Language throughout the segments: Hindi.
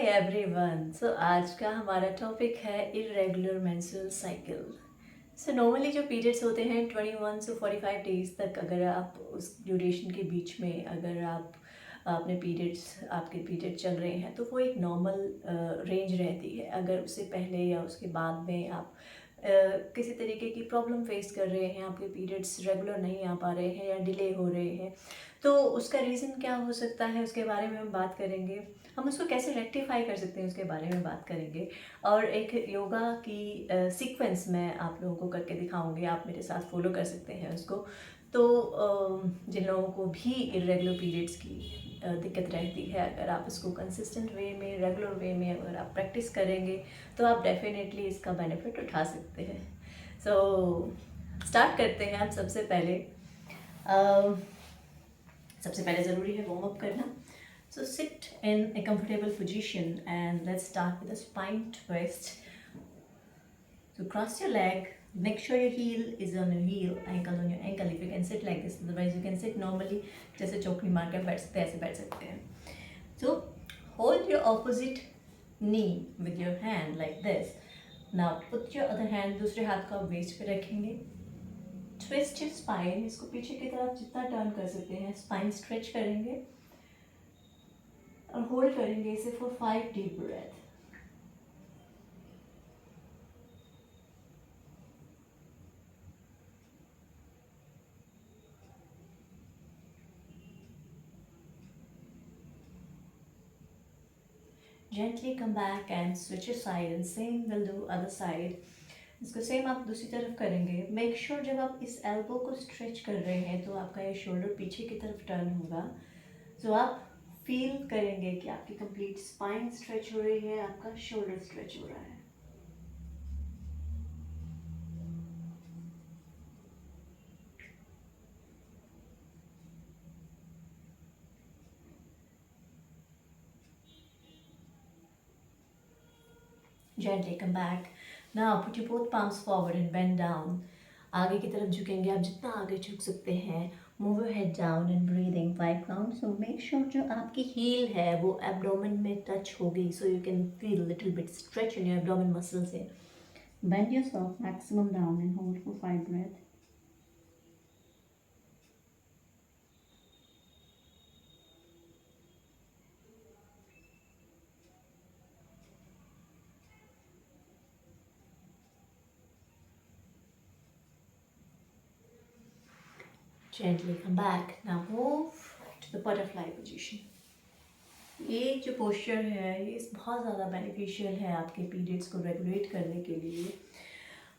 एवरीवन। आज का हमारा टॉपिक है इरेगुलर मेंस्ट्रुअल साइकिल। नॉर्मली जो पीरियड्स होते हैं 21 से 45 डेज तक, अगर आप उस ड्यूरेशन के बीच में अगर आप आपके पीरियड चल रहे हैं तो वो एक नॉर्मल रेंज रहती है। अगर उससे पहले या उसके बाद में आप किसी तरीके की प्रॉब्लम फेस कर रहे हैं, आपके पीरियड्स रेगुलर नहीं आ पा रहे हैं या डिले हो रहे हैं, तो उसका रीज़न क्या हो सकता है उसके बारे में हम बात करेंगे। हम उसको कैसे रेक्टिफाई कर सकते हैं उसके बारे में बात करेंगे। और एक योगा की सीक्वेंस मैं आप लोगों को करके दिखाऊंगी, आप मेरे साथ फॉलो कर सकते हैं उसको। तो जिन लोगों को भी इरेगुलर पीरियड्स की दिक्कत रहती है, अगर आप इसको कंसिस्टेंट वे में, रेगुलर वे में अगर आप प्रैक्टिस करेंगे तो आप डेफिनेटली इसका बेनिफिट उठा सकते हैं। स्टार्ट करते हैं। आप सबसे पहले ज़रूरी है वार्म अप करना। Sit in a comfortable position and let's start with a spine twist. So cross your leg, make sure your heel is on your heel, ankle on your ankle. If you can sit like this, otherwise you can sit normally, जैसे चौकड़ी मार कर बैठ सकते हैं, ऐसे बैठ सकते हैं. So hold your opposite knee with your hand like this. Now put your other hand, दूसरे हाथ को आप waist पे रखेंगे. Twist your spine, इसको पीछे की तरफ जितना टर्न कर सकते हैं, spine stretch करेंगे और होल्ड करेंगे इसे for 5 deep breath. Gently come back and switch your side and same will do other side. इसको सेम आप दूसरी तरफ करेंगे। मेक श्योर जब आप इस एल्बो को स्ट्रेच कर रहे हैं तो आपका ये शोल्डर पीछे की तरफ टर्न होगा। आप फील करेंगे कि आपकी कंप्लीट स्पाइन स्ट्रेच हो रही है, आपका शोल्डर स्ट्रेच हो रहा है। Gently come back. Now put your both palms forward and bend down. आगे की तरफ झुकेंगे, आप जितना आगे झुक सकते हैं। Move your head down and breathing 5 counts. So make sure जो आपकी heel है वो abdomen में touch होगी, so you can feel little bit stretch in your abdomen muscles here. Bend yourself maximum down and hold for 5 breaths. Gently come back. Now move to the butterfly position. ये जो पोस्चर है ये बहुत ज़्यादा बेनिफिशियल है आपके पीरियड्स को रेगुलेट करने के लिए।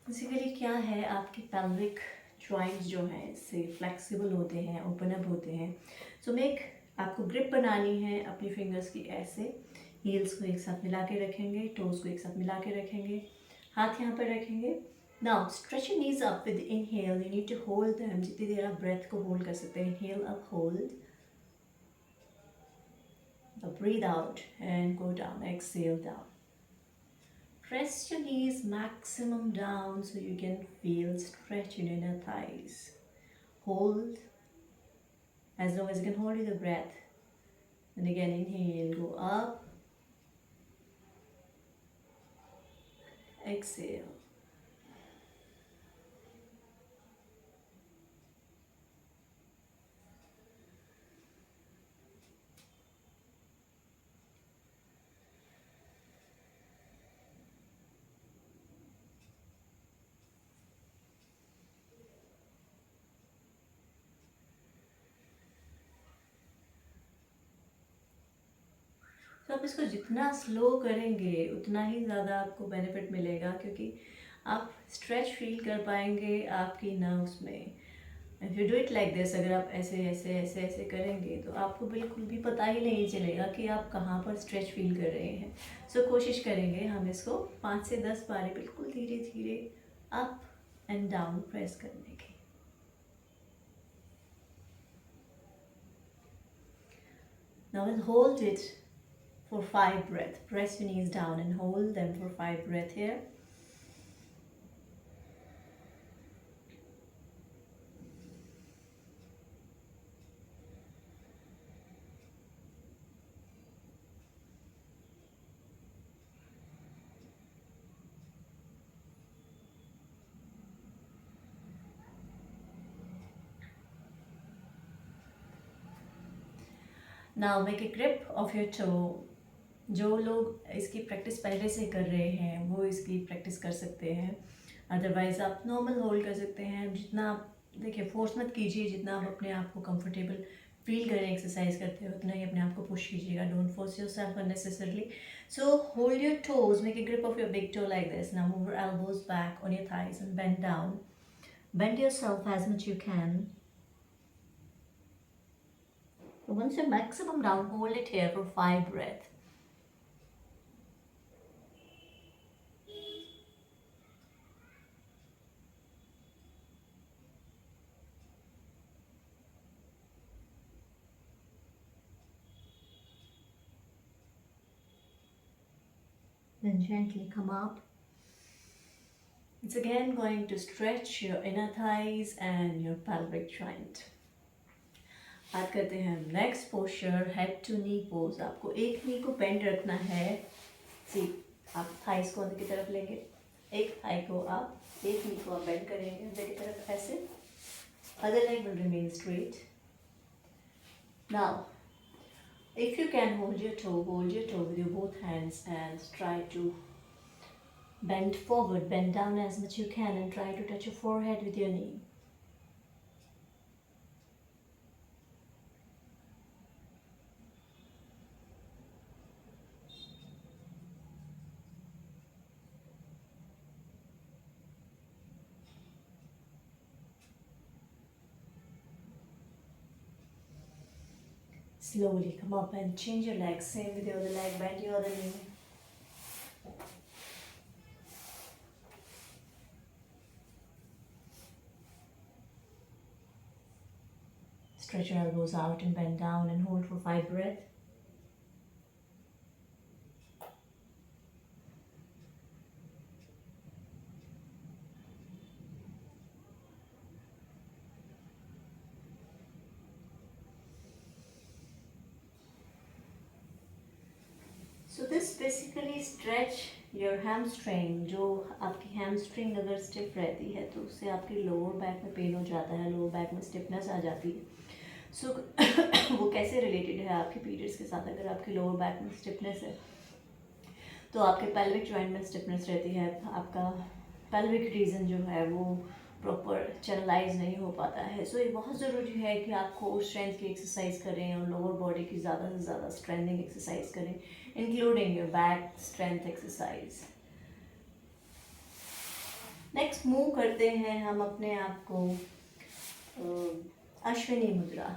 बेसिकली क्या है, आपके पेल्विक जॉइंट्स जो हैं इससे फ्लेक्सिबल होते हैं, ओपन अप होते हैं। आपको ग्रिप बनानी है अपनी फिंगर्स की ऐसे। हील्स को एक साथ मिला के रखेंगे, टोज को एक साथ मिला के रखेंगे, हाथ यहाँ पर रखेंगे। Now stretch your knees up with inhale, you need to hold them. जितनी देर आप ब्रेथ को होल्ड कर सकते हैं, inhale up, hold, breathe out and go down, exhale down. Press your knees maximum down so you can feel stretch in your inner thighs. Hold as long as you can hold the breath. And again inhale, go up, exhale. आप इसको जितना स्लो करेंगे उतना ही ज़्यादा आपको बेनिफिट मिलेगा, क्योंकि आप स्ट्रेच फील कर पाएंगे आपकी नर्व्स में। If you do it like this, अगर आप ऐसे ऐसे ऐसे ऐसे करेंगे तो आपको बिल्कुल भी पता ही नहीं चलेगा कि आप कहाँ पर स्ट्रेच फील कर रहे हैं। कोशिश करेंगे हम इसको 5 से 10 बार बिल्कुल धीरे धीरे अप एंड डाउन प्रेस करने की। Now we'll hold it for 5 breaths. Press your knees down and hold them for 5 breaths here. Now make a grip of your toe. जो लोग इसकी प्रैक्टिस पहले से कर रहे हैं वो इसकी प्रैक्टिस कर सकते हैं, अदरवाइज़ आप नॉर्मल होल्ड कर सकते हैं। जितना आप देखिए फोर्स मत कीजिए, जितना आप अपने आप को कंफर्टेबल फील करें एक्सरसाइज करते हो उतना ही अपने आप को पुश कीजिएगा। Don't force yourself unnecessarily. So hold your toes, make a grip of your big toe like this. Now move your elbows back on your thighs and bend down. Bend yourself as much you can. Once your maximum round, hold it here for 5 breaths. Then gently come up. It's again going to stretch your inner thighs and your pelvic joint. बात करते हैं next posture, head to knee pose. आपको एक नी को बेंड रखना है। सी, आप थाइस को अंदर की तरफ लेंगे, एक थाई को आप, एक नी को आप बेंड करेंगे अंदर की तरफ ऐसे। Other leg will remain straight. Now if you can hold your toe with your both hands and try to bend forward, bend down as much you can and try to touch your forehead with your knee. Slowly come up and change your legs. Same with your other leg, bend your other knee. Stretch your elbows out and bend down and hold for 5 breaths. So this basically stretch your hamstring. जो आपकी hamstring अगर stiff रहती है तो उससे आपकी lower back में पेन हो जाता है, lower back में stiffness आ जाती है। So वो कैसे related है आपके periods के साथ? अगर आपकी lower back में stiffness है तो आपके pelvic joint में stiffness रहती है, आपका pelvic region जो है वो प्रॉपर चैनलाइज नहीं हो पाता है। सो ये बहुत ज़रूरी है कि आप कोर स्ट्रेंथ की एक्सरसाइज करें और लोअर बॉडी की ज़्यादा से ज़्यादा स्ट्रेंथिंग एक्सरसाइज करें, including your back strength exercise. Next move करते हैं हम अपने आप को अश्विनी मुद्रा।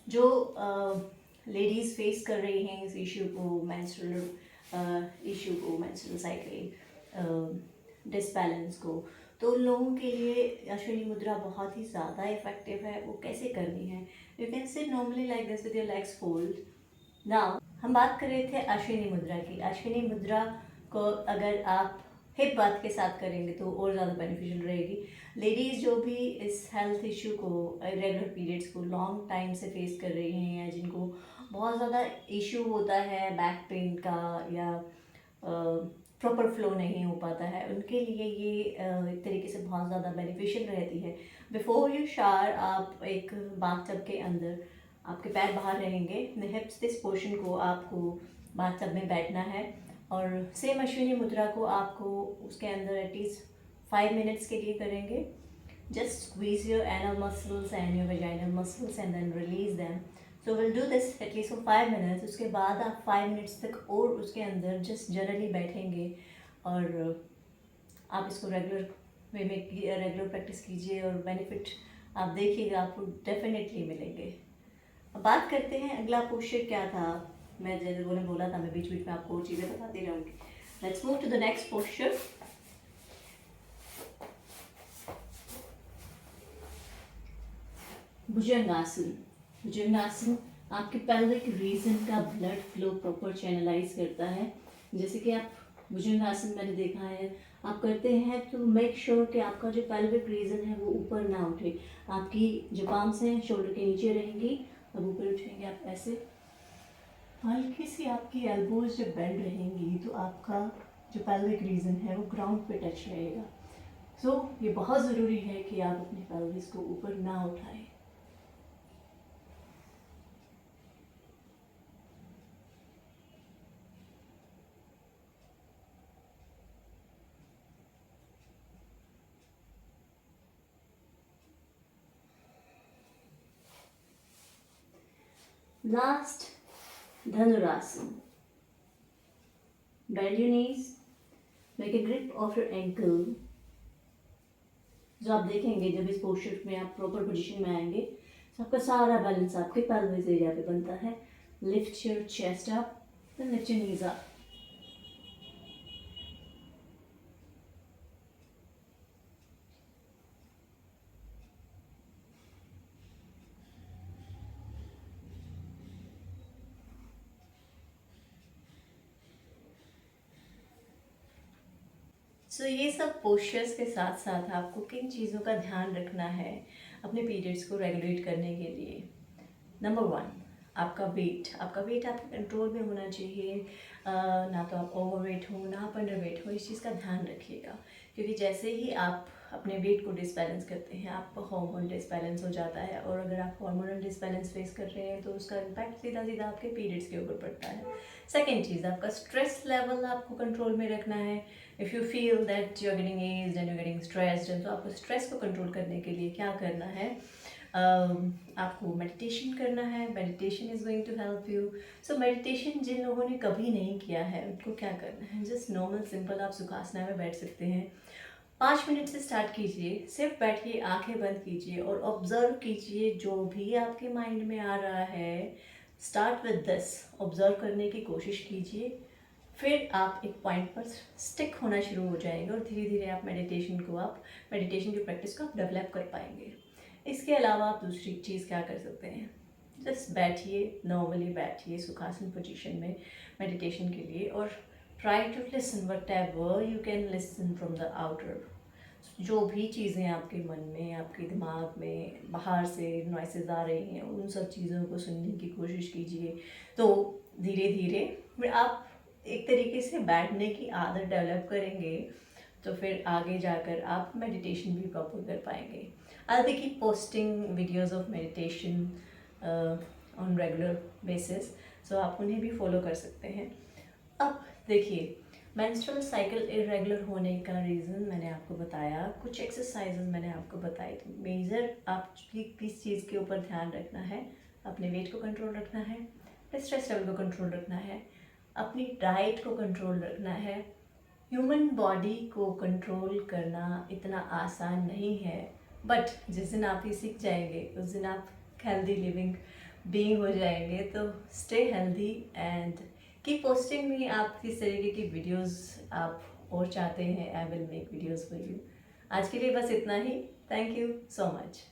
जो लेडीज़ फेस कर रही हैं इस इशू को, मेंस्ट्रुअल साइकिल डिसबैलेंस को, तो उन लोगों के लिए अश्विनी मुद्रा बहुत ही ज़्यादा इफेक्टिव है। वो कैसे करनी है? You can sit normally like this with your legs fold. Now हम बात कर रहे थे अश्विनी मुद्रा की। अश्विनी मुद्रा को अगर आप हिप बात के साथ करेंगे तो और ज़्यादा बेनिफिशियल रहेगी। लेडीज़ जो भी इस हेल्थ इशू को, रेगुलर पीरियड्स को लॉन्ग टाइम से फेस कर रही हैं या जिनको बहुत ज़्यादा इशू होता है बैक पेन का या प्रॉपर फ्लो नहीं हो पाता है, उनके लिए ये एक तरीके से बहुत ज़्यादा बेनिफिशियल रहती है। बिफोर यू शावर आप एक बाथटब के अंदर, आपके पैर बाहर रहेंगे, हिप्स दिस पोर्शन को आपको बाथटब में बैठना है और सेम अश्विनी मुद्रा को आपको उसके अंदर एटलीस्ट 5 मिनट्स के लिए करेंगे। Just squeeze your anal muscles and your vaginal muscles and then release them. So will do this at least for 5 minutes. उसके बाद आप 5 मिनट्स तक और उसके अंदर जस्ट जनरली बैठेंगे और आप इसको रेगुलर वे में रेगुलर प्रैक्टिस कीजिए और बेनिफिट आप देखिएगा, आपको डेफिनेटली मिलेंगे। अब बात करते हैं अगला पोस्चर क्या था। मैं जैसे उन्होंने बोला था मैं बीच बीच में आपको और चीज़ें बताती रहूँगी। Let's move to the next posture. Bhujangasana. Bhujangasana आपके पेल्विक रीजन का ब्लड फ्लो प्रॉपर चैनलाइज करता है। जैसे कि आप भुजंगासन मैंने देखा है आप करते हैं तो मेक श्योर कि आपका जो पेल्विक रीजन है वो ऊपर ना उठे। आपकी जो पाम्स हैं शोल्डर के नीचे रहेंगी। अब ऊपर उठेंगे आप ऐसे, हल्की सी आपकी एल्बोज जब बेंड रहेंगी तो आपका जो पेल्विक रीजन है वो ग्राउंड पे टच रहेगा। सो ये बहुत ज़रूरी है कि आप अपनी पेल्विस को ऊपर ना उठाएं। Last, dhanurasana. Bend your knees, make a grip of your ankle. जो आप देखेंगे जब इस पोस्चर में आप प्रॉपर पोजीशन में आएंगे तो आपका सारा बैलेंस आपके पेल्विस एरिया पे बनता है. Lift your chest up, then lift your knees up. So ये सब पोस्चर्स के साथ साथ आपको किन चीज़ों का ध्यान रखना है अपने पीरियड्स को रेगुलेट करने के लिए. नंबर 1, आपका वेट. आपका वेट आपके कंट्रोल में होना चाहिए. ना तो आप ओवर वेट हो ना आप अंडर वेट हो. इस चीज़ का ध्यान रखिएगा, क्योंकि जैसे ही आप अपने वेट को डिसबैलेंस करते हैं आपका हार्मोन डिसबैलेंस हो जाता है. और अगर आप हार्मोनल डिसबैलेंस फेस कर रहे हैं तो उसका इम्पैक्ट सीधा सीधा आपके पीरियड्स के ऊपर पड़ता है. सेकेंड चीज़, आपका स्ट्रेस लेवल आपको कंट्रोल में रखना है. If you feel that you are getting aged and you are getting stressed, तो आपको स्ट्रेस को कंट्रोल करने के लिए क्या करना है, आपको मेडिटेशन करना है. Meditation is going to help you. So meditation जिन लोगों ने कभी नहीं किया है उनको क्या करना है, जस्ट नॉर्मल सिंपल आप सुखासना में बैठ सकते हैं. 5 मिनट से स्टार्ट कीजिए. सिर्फ बैठिए, आंखें बंद कीजिए और ऑब्जर्व कीजिए जो भी आपके माइंड में आ रहा है. स्टार्ट विद दिस, ऑब्जर्व करने की कोशिश कीजिए. फिर आप एक पॉइंट पर स्टिक होना शुरू हो जाएंगे और धीरे धीरे आप मेडिटेशन की प्रैक्टिस को आप डेवलप कर पाएंगे. इसके अलावा आप दूसरी चीज़ क्या कर सकते हैं, जस्ट बैठिए, नॉर्मली बैठिए सुखासन पोजीशन में मेडिटेशन के लिए, और try to listen whatever you can listen from the outer. जो भी चीज़ें आपके मन में, आपके दिमाग में बाहर से नॉइसेस आ रही हैं, उन सब चीज़ों को सुनने की कोशिश कीजिए. तो धीरे धीरे आप एक तरीके से बैठने की आदत डेवलप करेंगे तो फिर आगे जाकर आप मेडिटेशन भी प्रॉपर कर पाएंगे. I'll be keep posting videos of meditation on regular basis, so आप उन्हें भी फॉलो कर सकते हैं. अब देखिए, मेंस्ट्रुअल साइकिल इरेगुलर होने का रीज़न मैंने आपको बताया, कुछ एक्सरसाइजेज मैंने आपको बताई. तो मेजर आपकी किस चीज़ के ऊपर ध्यान रखना है, अपने वेट को कंट्रोल रखना है, स्ट्रेस लेवल को कंट्रोल रखना है, अपनी डाइट को कंट्रोल रखना है. ह्यूमन बॉडी को कंट्रोल करना इतना आसान नहीं है, बट जिस दिन आप ये सीख जाएंगे उस दिन आप हेल्दी लिविंग बीइंग हो जाएंगे. तो stay healthy and keep posting me. आप किस तरीके की वीडियोस आप और चाहते हैं, I will make videos for you. आज के लिए बस इतना ही. Thank you so much.